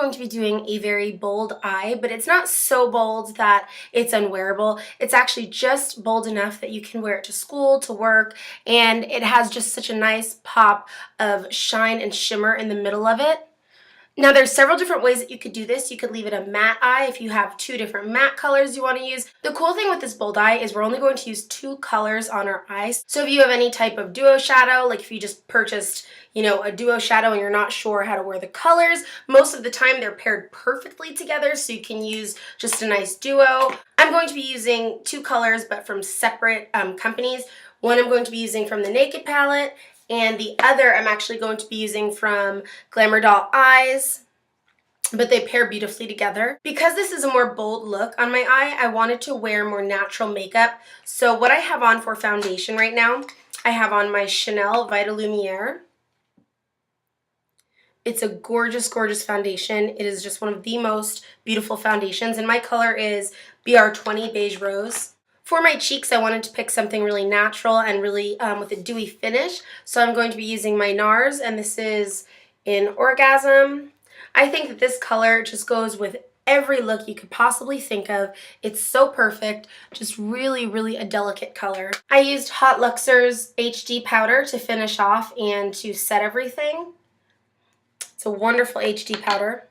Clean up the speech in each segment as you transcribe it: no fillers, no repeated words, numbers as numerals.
going to be doing a very bold eye, but it's not so bold that it's unwearable. It's actually just bold enough that you can wear it to school, to work, and it has just such a nice pop of shine and shimmer in the middle of it. Now there's several different ways that you could do this. You could leave it a matte eye if you have two different matte colors you want to use. The cool thing with this bold eye is we're only going to use two colors on our eyes. So if you have any type of duo shadow, like if you just purchased, a duo shadow and you're not sure how to wear the colors, most of the time they're paired perfectly together, so you can use just a nice duo. I'm going to be using two colors but from separate companies. One I'm going to be using from the Naked palette, and the other I'm actually going to be using from Glamour Doll Eyes, but they pair beautifully together. Because this is a more bold look on my eye, I wanted to wear more natural makeup. So what I have on for foundation right now, I have on my Chanel Vita Lumiere. It's a gorgeous, gorgeous foundation. It is just one of the most beautiful foundations, and my color is BR20 Beige Rose. For my cheeks, I wanted to pick something really natural and really with a dewy finish, so I'm going to be using my NARS, and this is in Orgasm. I think that this color just goes with every look you could possibly think of. It's so perfect, just really, really a delicate color. I used Hot Luxer's HD powder to finish off and to set everything. It's a wonderful HD powder.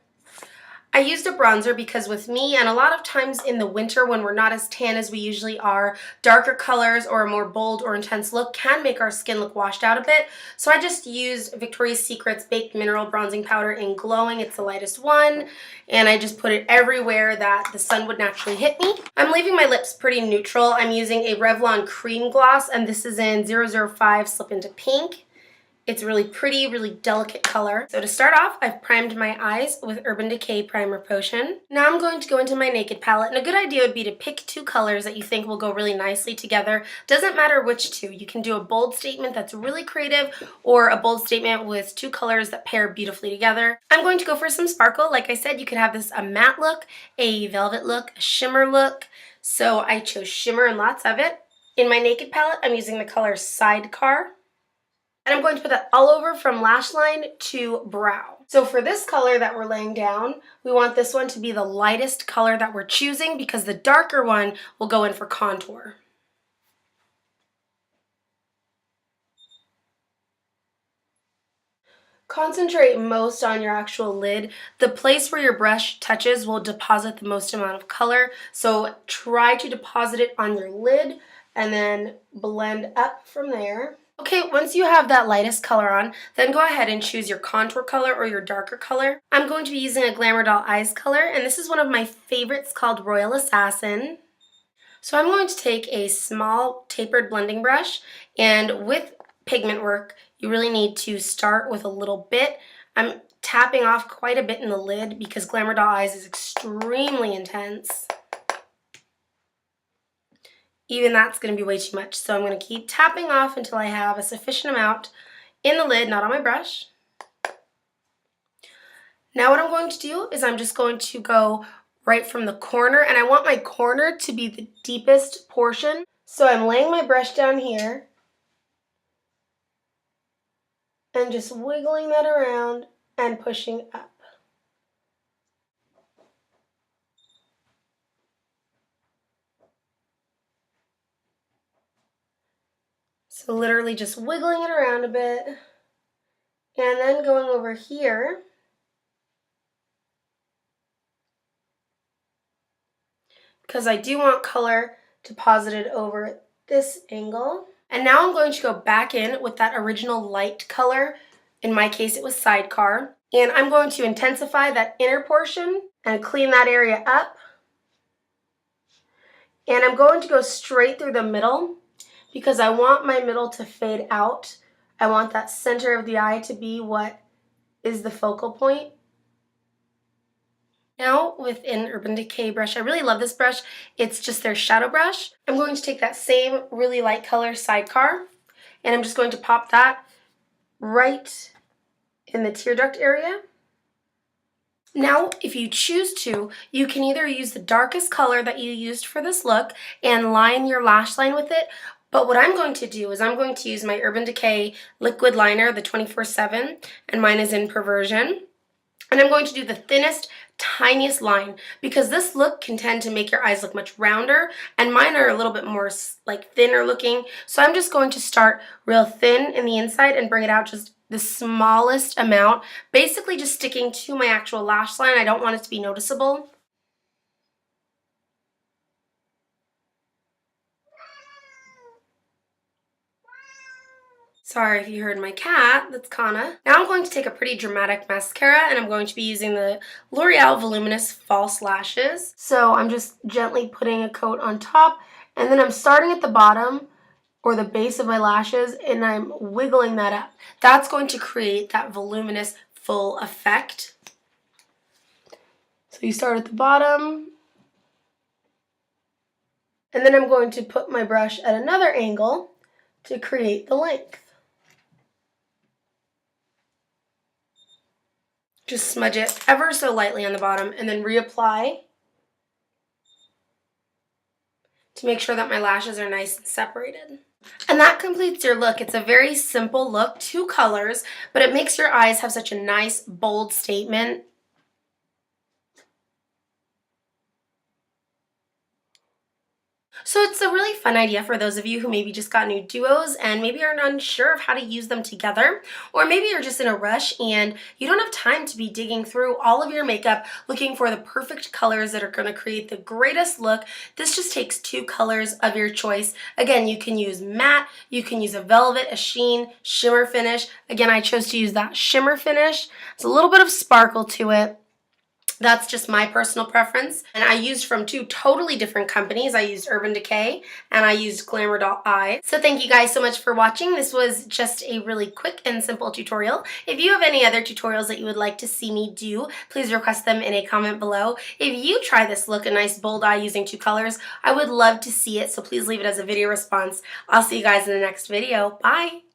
I used a bronzer because with me, and a lot of times in the winter when we're not as tan as we usually are, darker colors or a more bold or intense look can make our skin look washed out a bit. So I just used Victoria's Secret's Baked Mineral Bronzing Powder in Glowing. It's the lightest one, and I just put it everywhere that the sun would naturally hit me. I'm leaving my lips pretty neutral. I'm using a Revlon Cream Gloss, and this is in 005 Slip Into Pink. It's really pretty, really delicate color. So to start off, I've primed my eyes with Urban Decay Primer Potion. Now I'm going to go into my Naked palette, and a good idea would be to pick two colors that you think will go really nicely together. Doesn't matter which two. You can do a bold statement that's really creative, or a bold statement with two colors that pair beautifully together. I'm going to go for some sparkle. Like I said, you could have this a matte look, a velvet look, a shimmer look. So I chose shimmer and lots of it. In my Naked palette, I'm using the color Sidecar. And I'm going to put that all over from lash line to brow. So for this color that we're laying down, we want this one to be the lightest color that we're choosing because the darker one will go in for contour. Concentrate most on your actual lid. The place where your brush touches will deposit the most amount of color, so try to deposit it on your lid and then blend up from there. Okay, once you have that lightest color on, then go ahead and choose your contour color or your darker color. I'm going to be using a Glamour Doll Eyes color, and this is one of my favorites called Royal Assassin. So I'm going to take a small tapered blending brush, and with pigment work, you really need to start with a little bit. I'm tapping off quite a bit in the lid because Glamour Doll Eyes is extremely intense. Even that's going to be way too much, so I'm going to keep tapping off until I have a sufficient amount in the lid, not on my brush. Now what I'm going to do is I'm just going to go right from the corner, and I want my corner to be the deepest portion. So I'm laying my brush down here and just wiggling that around and pushing up. So literally just wiggling it around a bit, and then going over here because I do want color deposited over this angle. And now I'm going to go back in with that original light color. In my case, it was Sidecar. And I'm going to intensify that inner portion and clean that area up. And I'm going to go straight through the middle because I want my middle to fade out. I want that center of the eye to be what is the focal point. Now with an Urban Decay brush, I really love this brush. It's just their shadow brush. I'm going to take that same really light color Sidecar, and I'm just going to pop that right in the tear duct area. Now, if you choose to, you can either use the darkest color that you used for this look and line your lash line with it, but what I'm going to do is I'm going to use my Urban Decay liquid liner, the 24/7, and mine is in Perversion. And I'm going to do the thinnest, tiniest line because this look can tend to make your eyes look much rounder, and mine are a little bit more like thinner looking. So I'm just going to start real thin in the inside and bring it out just the smallest amount, basically just sticking to my actual lash line. I don't want it to be noticeable. Sorry if you heard my cat, that's Kana. Now I'm going to take a pretty dramatic mascara, and I'm going to be using the L'Oreal Voluminous False Lashes. So I'm just gently putting a coat on top, and then I'm starting at the bottom or the base of my lashes, and I'm wiggling that up. That's going to create that voluminous full effect. So you start at the bottom, and then I'm going to put my brush at another angle to create the length. Just smudge it ever so lightly on the bottom and then reapply to make sure that my lashes are nice and separated. And that completes your look. It's a very simple look, 2 colors, but it makes your eyes have such a nice, bold statement. So it's a really fun idea for those of you who maybe just got new duos and maybe are unsure of how to use them together, or maybe you're just in a rush and you don't have time to be digging through all of your makeup looking for the perfect colors that are going to create the greatest look. This just takes 2 colors of your choice. Again, you can use matte, you can use a velvet, a sheen, shimmer finish. Again, I chose to use that shimmer finish. It's a little bit of sparkle to it. That's just my personal preference. And I used from 2 totally different companies. I used Urban Decay and I used Glamour Doll Eye. So thank you guys so much for watching. This was just a really quick and simple tutorial. If you have any other tutorials that you would like to see me do, please request them in a comment below. If you try this look, a nice bold eye using 2 colors, I would love to see it. So please leave it as a video response. I'll see you guys in the next video. Bye!